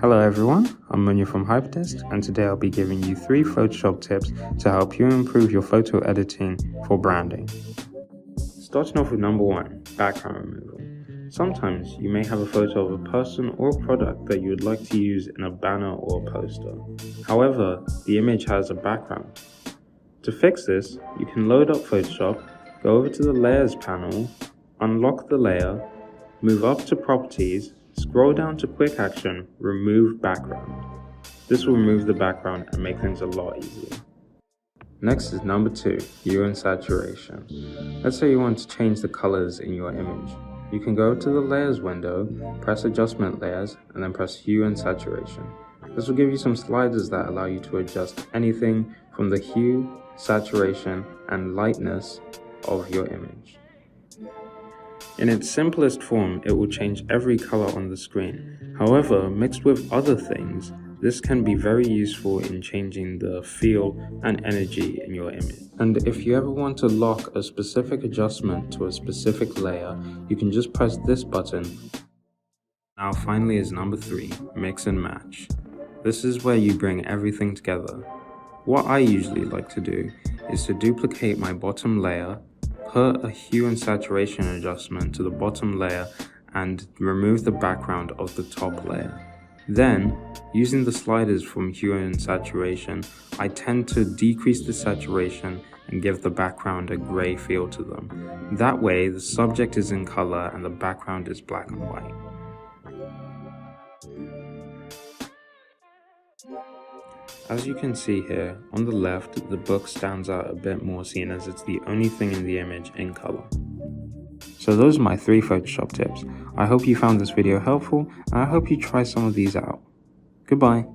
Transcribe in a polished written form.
Hello everyone, I'm Munya from Hypertest, and today I'll be giving you 3 Photoshop tips to help you improve your photo editing for branding. Starting off with number 1, background removal. Sometimes you may have a photo of a person or a product that you would like to use in a banner or a poster. However, the image has a background. To fix this, you can load up Photoshop, go over to the Layers panel, unlock the layer, move up to Properties, scroll down to Quick Action, remove background. This will remove the background and make things a lot easier. Next is number 2, hue and saturation. Let's say you want to change the colors in your image. You can go to the Layers window, press Adjustment Layers, and then press Hue and Saturation. This will give you some sliders that allow you to adjust anything from the hue, saturation, and lightness of your image. In its simplest form, it will change every color on the screen. However, mixed with other things, this can be very useful in changing the feel and energy in your image. And if you ever want to lock a specific adjustment to a specific layer, you can just press this button. Now finally is number 3, mix and match. This is where you bring everything together. What I usually like to do is to duplicate my bottom layer, put a hue and saturation adjustment to the bottom layer, and remove the background of the top layer. Then, using the sliders from hue and saturation, I tend to decrease the saturation and give the background a grey feel to them. That way, the subject is in color and the background is black and white. As you can see here, on the left, the book stands out a bit more, seeing as it's the only thing in the image in color. So those are my 3 Photoshop tips. I hope you found this video helpful, and I hope you try some of these out. Goodbye.